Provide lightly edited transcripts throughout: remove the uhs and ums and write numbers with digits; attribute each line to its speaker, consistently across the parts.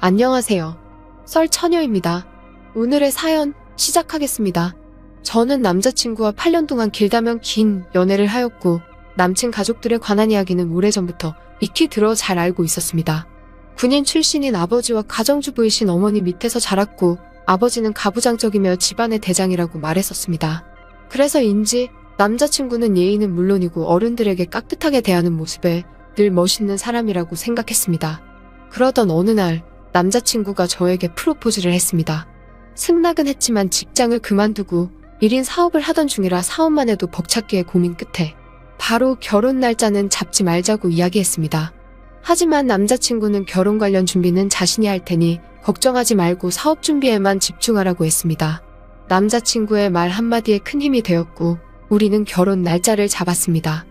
Speaker 1: 안녕하세요. 썰처녀입니다. 오늘의 사연 시작하겠습니다. 저는 남자친구와 8년 동안 길다면 긴 연애를 하였고 남친 가족들에 관한 이야기는 오래전부터 익히 들어 잘 알고 있었습니다. 군인 출신인 아버지와 가정주부이신 어머니 밑에서 자랐고 아버지는 가부장적이며 집안의 대장이라고 말했었습니다. 그래서인지 남자친구는 예의는 물론이고 어른들에게 깍듯하게 대하는 모습에 늘 멋있는 사람이라고 생각했습니다. 그러던 어느 날 남자친구가 저에게 프로포즈를 했습니다. 승낙은 했지만 직장을 그만두고 1인 사업을 하던 중이라 사업만 해도 벅찼기에 고민 끝에 바로 결혼 날짜는 잡지 말자고 이야기했습니다. 하지만 남자친구는 결혼 관련 준비는 자신이 할 테니 걱정하지 말고 사업 준비에만 집중하라고 했습니다. 남자친구의 말 한마디에 큰 힘이 되었고 우리는 결혼 날짜를 잡았습니다.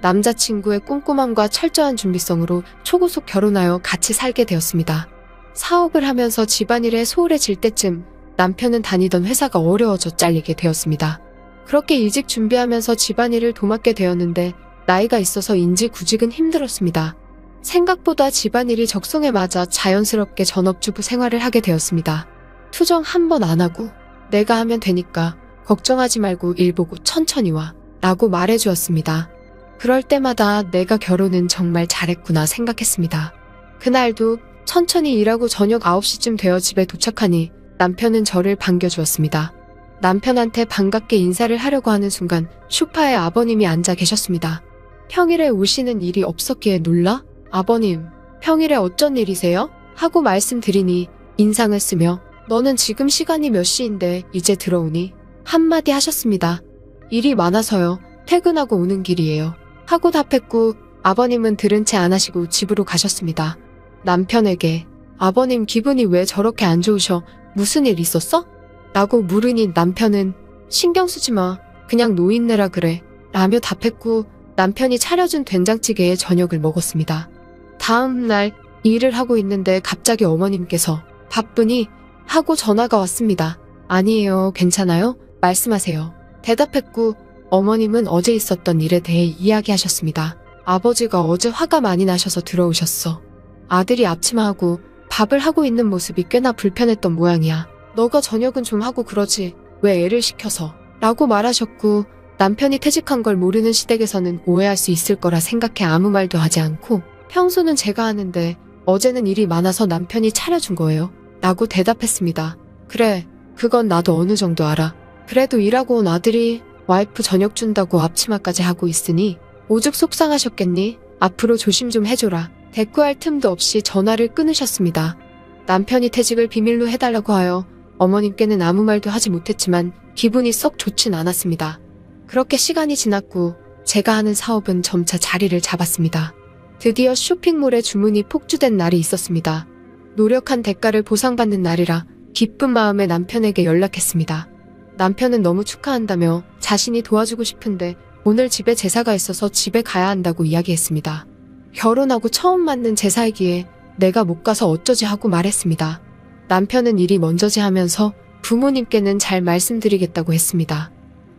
Speaker 1: 남자친구의 꼼꼼함과 철저한 준비성으로 초고속 결혼하여 같이 살게 되었습니다. 사업을 하면서 집안일에 소홀해질 때쯤 남편은 다니던 회사가 어려워져 잘리게 되었습니다. 그렇게 이직 준비하면서 집안일을 도맡게 되었는데 나이가 있어서인지 구직은 힘들었습니다. 생각보다 집안일이 적성에 맞아 자연스럽게 전업주부 생활을 하게 되었습니다. 투정 한 번 안 하고 내가 하면 되니까 걱정하지 말고 일 보고 천천히 와 라고 말해주었습니다. 그럴 때마다 내가 결혼은 정말 잘했구나 생각했습니다. 그날도 천천히 일하고 저녁 9시쯤 되어 집에 도착하니 남편은 저를 반겨주었습니다. 남편한테 반갑게 인사를 하려고 하는 순간 소파에 아버님이 앉아 계셨습니다. 평일에 오시는 일이 없었기에 놀라? 아버님, 평일에 어쩐 일이세요? 하고 말씀드리니 인상을 쓰며 너는 지금 시간이 몇 시인데 이제 들어오니? 한마디 하셨습니다. 일이 많아서요. 퇴근하고 오는 길이에요. 하고 답했고 아버님은 들은 채 안 하시고 집으로 가셨습니다. 남편에게 아버님 기분이 왜 저렇게 안 좋으셔? 무슨 일 있었어? 라고 물으니 남편은 신경 쓰지 마. 그냥 노인네라 그래. 라며 답했고 남편이 차려준 된장찌개에 저녁을 먹었습니다. 다음 날 일을 하고 있는데 갑자기 어머님께서 바쁘니? 하고 전화가 왔습니다. 아니에요. 괜찮아요? 말씀하세요. 대답했고 어머님은 어제 있었던 일에 대해 이야기하셨습니다. 아버지가 어제 화가 많이 나셔서 들어오셨어. 아들이 앞치마하고 밥을 하고 있는 모습이 꽤나 불편했던 모양이야. 너가 저녁은 좀 하고 그러지 왜 애를 시켜서 라고 말하셨고 남편이 퇴직한 걸 모르는 시댁에서는 오해할 수 있을 거라 생각해 아무 말도 하지 않고 평소는 제가 하는데 어제는 일이 많아서 남편이 차려준 거예요 라고 대답했습니다. 그래, 그건 나도 어느 정도 알아. 그래도 일하고 온 아들이 와이프 저녁 준다고 앞치마까지 하고 있으니 오죽 속상하셨겠니? 앞으로 조심 좀 해줘라. 대꾸할 틈도 없이 전화를 끊으셨습니다. 남편이 퇴직을 비밀로 해달라고 하여 어머님께는 아무 말도 하지 못했지만 기분이 썩 좋진 않았습니다. 그렇게 시간이 지났고 제가 하는 사업은 점차 자리를 잡았습니다. 드디어 쇼핑몰에 주문이 폭주된 날이 있었습니다. 노력한 대가를 보상받는 날이라 기쁜 마음에 남편에게 연락했습니다. 남편은 너무 축하한다며 자신이 도와주고 싶은데 오늘 집에 제사가 있어서 집에 가야 한다고 이야기했습니다. 결혼하고 처음 맞는 제사이기에 내가 못 가서 어쩌지 하고 말했습니다. 남편은 일이 먼저지 하면서 부모님께는 잘 말씀드리겠다고 했습니다.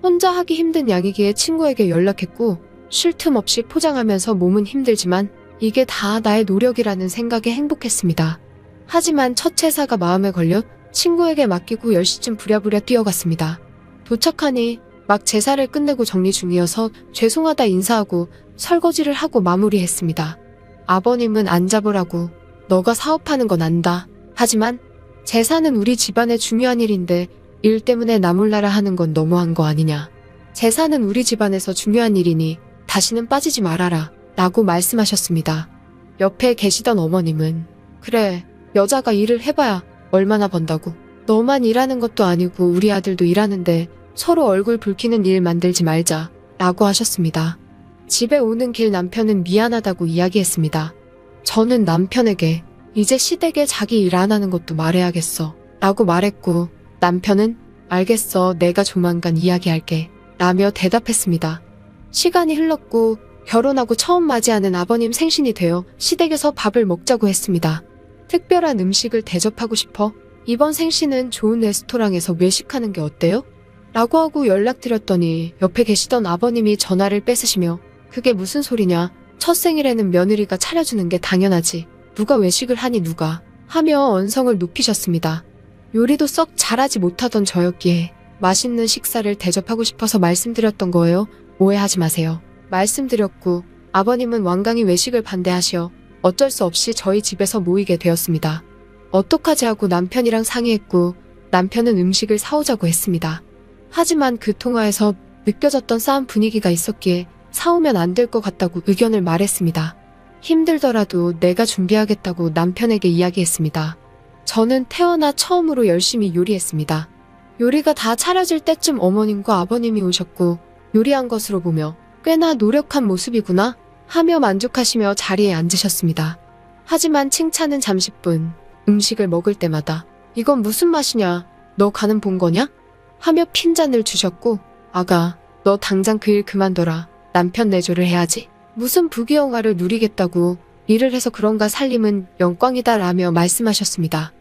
Speaker 1: 혼자 하기 힘든 약이기에 친구에게 연락했고 쉴 틈 없이 포장하면서 몸은 힘들지만 이게 다 나의 노력이라는 생각에 행복했습니다. 하지만 첫 제사가 마음에 걸려 친구에게 맡기고 10시쯤 부랴부랴 뛰어갔습니다. 도착하니 막 제사를 끝내고 정리 중이어서 죄송하다 인사하고 설거지를 하고 마무리했습니다. 아버님은 안 잡으라고 너가 사업하는 건 안다. 하지만 제사는 우리 집안의 중요한 일인데 일 때문에 나 몰라라 하는 건 너무한 거 아니냐. 제사는 우리 집안에서 중요한 일이니 다시는 빠지지 말아라 라고 말씀하셨습니다. 옆에 계시던 어머님은 그래, 여자가 일을 해봐야 얼마나 번다고. 너만 일하는 것도 아니고 우리 아들도 일하는데 서로 얼굴 붉히는 일 만들지 말자 라고 하셨습니다. 집에 오는 길 남편은 미안하다고 이야기했습니다. 저는 남편에게 이제 시댁에 자기 일 안 하는 것도 말해야겠어 라고 말했고 남편은 알겠어, 내가 조만간 이야기할게 라며 대답했습니다. 시간이 흘렀고 결혼하고 처음 맞이하는 아버님 생신이 되어 시댁에서 밥을 먹자고 했습니다. 특별한 음식을 대접하고 싶어 이번 생신은 좋은 레스토랑에서 외식하는 게 어때요? 라고 하고 연락드렸더니 옆에 계시던 아버님이 전화를 뺏으시며 그게 무슨 소리냐. 첫 생일에는 며느리가 차려주는 게 당연하지. 누가 외식을 하니 누가 하며 언성을 높이셨습니다. 요리도 썩 잘하지 못하던 저였기에 맛있는 식사를 대접하고 싶어서 말씀드렸던 거예요. 오해하지 마세요. 말씀드렸고 아버님은 완강히 외식을 반대하시어 어쩔 수 없이 저희 집에서 모이게 되었습니다. 어떡하지 하고 남편이랑 상의했고 남편은 음식을 사오자고 했습니다. 하지만 그 통화에서 느껴졌던 싸움 분위기가 있었기에 사오면 안 될 것 같다고 의견을 말했습니다. 힘들더라도 내가 준비하겠다고 남편에게 이야기했습니다. 저는 태어나 처음으로 열심히 요리했습니다. 요리가 다 차려질 때쯤 어머님과 아버님이 오셨고 요리한 것으로 보며 꽤나 노력한 모습이구나 하며 만족하시며 자리에 앉으셨습니다. 하지만 칭찬은 잠시뿐 음식을 먹을 때마다 이건 무슨 맛이냐? 너 간은 본 거냐? 하며 핀잔을 주셨고 아가, 너 당장 그 일 그만둬라. 남편 내조를 해야지. 무슨 부귀영화를 누리겠다고 일을 해서 그런가 살림은 영광이다 라며 말씀하셨습니다.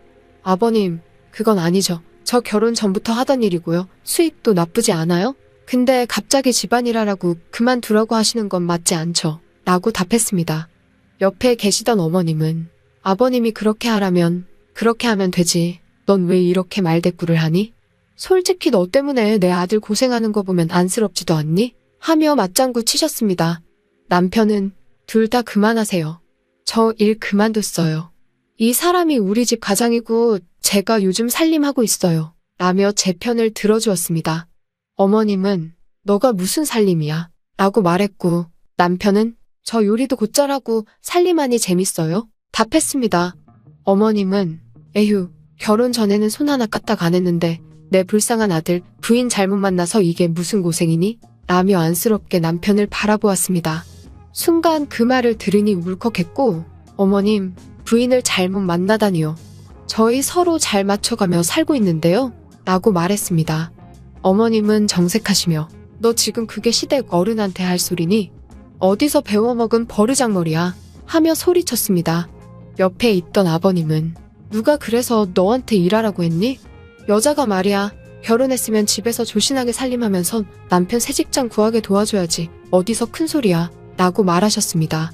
Speaker 1: 아버님, 그건 아니죠. 저 결혼 전부터 하던 일이고요. 수입도 나쁘지 않아요? 근데 갑자기 집안일하라고 그만두라고 하시는 건 맞지 않죠? 라고 답했습니다. 옆에 계시던 어머님은 아버님이 그렇게 하라면 그렇게 하면 되지. 넌 왜 이렇게 말대꾸를 하니? 솔직히 너 때문에 내 아들 고생하는 거 보면 안쓰럽지도 않니? 하며 맞장구 치셨습니다. 남편은 둘 다 그만하세요. 저 일 그만뒀어요. 이 사람이 우리 집 가장이고 제가 요즘 살림하고 있어요. 라며 제 편을 들어주었습니다. 어머님은 너가 무슨 살림이야? 라고 말했고 남편은 저 요리도 곧잘하고 살림하니 재밌어요? 답했습니다. 어머님은 에휴, 결혼 전에는 손 하나 까딱 안 했는데 내 불쌍한 아들 부인 잘못 만나서 이게 무슨 고생이니? 라며 안쓰럽게 남편을 바라보았습니다. 순간 그 말을 들으니 울컥했고 어머님, 부인을 잘못 만나다니요. 저희 서로 잘 맞춰가며 살고 있는데요. 라고 말했습니다. 어머님은 정색하시며 너 지금 그게 시댁 어른한테 할 소리니? 어디서 배워먹은 버르장머리야? 하며 소리쳤습니다. 옆에 있던 아버님은 누가 그래서 너한테 일하라고 했니? 여자가 말이야. 결혼했으면 집에서 조신하게 살림하면서 남편 새 직장 구하게 도와줘야지. 어디서 큰 소리야. 라고 말하셨습니다.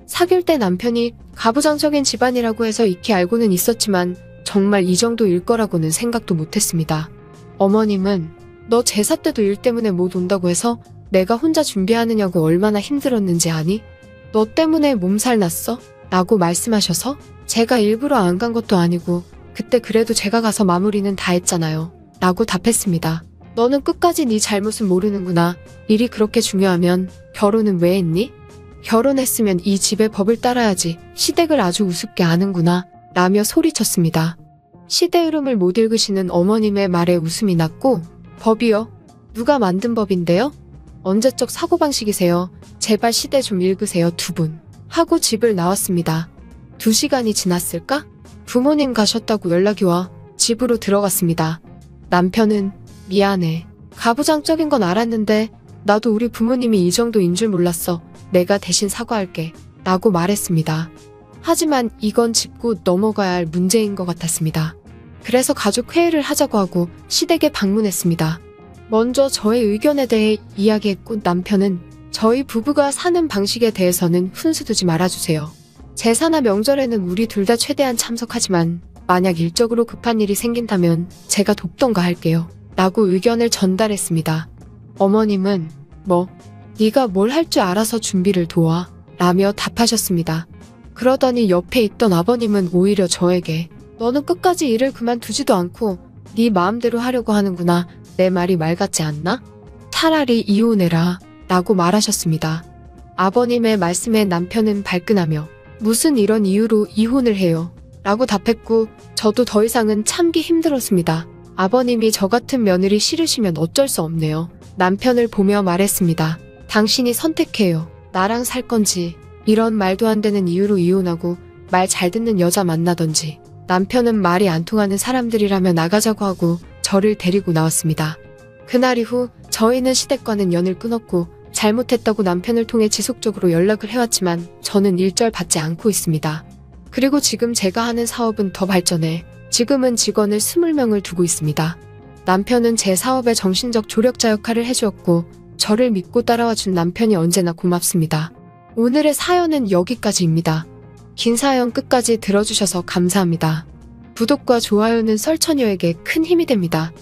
Speaker 1: 사귈 때 남편이 가부장적인 집안이라고 해서 익히 알고는 있었지만 정말 이 정도일 거라고는 생각도 못했습니다. 어머님은 너 제사 때도 일 때문에 못 온다고 해서 내가 혼자 준비하느냐고 얼마나 힘들었는지 아니? 너 때문에 몸살 났어? 라고 말씀하셔서 제가 일부러 안 간 것도 아니고 그때 그래도 제가 가서 마무리는 다 했잖아요. 라고 답했습니다. 너는 끝까지 네 잘못은 모르는구나. 일이 그렇게 중요하면 결혼은 왜 했니? 결혼했으면 이 집의 법을 따라야지. 시댁을 아주 우습게 아는구나. 라며 소리쳤습니다. 시대 흐름을 못 읽으시는 어머님의 말에 웃음이 났고 법이요? 누가 만든 법인데요? 언제적 사고방식이세요? 제발 시대 좀 읽으세요 두 분. 하고 집을 나왔습니다. 2시간이 지났을까? 부모님 가셨다고 연락이 와 집으로 들어갔습니다. 남편은 미안해. 가부장적인 건 알았는데 나도 우리 부모님이 이 정도인 줄 몰랐어. 내가 대신 사과할게. 라고 말했습니다. 하지만 이건 짚고 넘어가야 할 문제인 것 같았습니다. 그래서 가족 회의를 하자고 하고 시댁에 방문했습니다. 먼저 저의 의견에 대해 이야기했고 남편은 저희 부부가 사는 방식에 대해서는 훈수 두지 말아주세요. 제사나 명절에는 우리 둘 다 최대한 참석하지만 만약 일적으로 급한 일이 생긴다면 제가 돕던가 할게요. 라고 의견을 전달했습니다. 어머님은 네가 뭘 할 줄 알아서 준비를 도와 라며 답하셨습니다. 그러더니 옆에 있던 아버님은 오히려 저에게 너는 끝까지 일을 그만두지도 않고 네 마음대로 하려고 하는구나. 내 말이 말 같지 않나? 차라리 이혼해라 라고 말하셨습니다. 아버님의 말씀에 남편은 발끈하며 무슨 이런 이유로 이혼을 해요? 라고 답했고 저도 더 이상은 참기 힘들었습니다. 아버님이 저 같은 며느리 싫으시면 어쩔 수 없네요. 남편을 보며 말했습니다. 당신이 선택해요. 나랑 살 건지 이런 말도 안 되는 이유로 이혼하고 말 잘 듣는 여자 만나던지. 남편은 말이 안 통하는 사람들이라며 나가자고 하고 저를 데리고 나왔습니다. 그날 이후 저희는 시댁과는 연을 끊었고 잘못했다고 남편을 통해 지속적으로 연락을 해왔지만 저는 일절 받지 않고 있습니다. 그리고 지금 제가 하는 사업은 더 발전해 지금은 직원을 20명을 두고 있습니다. 남편은 제 사업의 정신적 조력자 역할을 해주었고 저를 믿고 따라와 준 남편이 언제나 고맙습니다. 오늘의 사연은 여기까지입니다. 긴 사연 끝까지 들어주셔서 감사합니다. 구독과 좋아요는 썰처녀에게 큰 힘이 됩니다.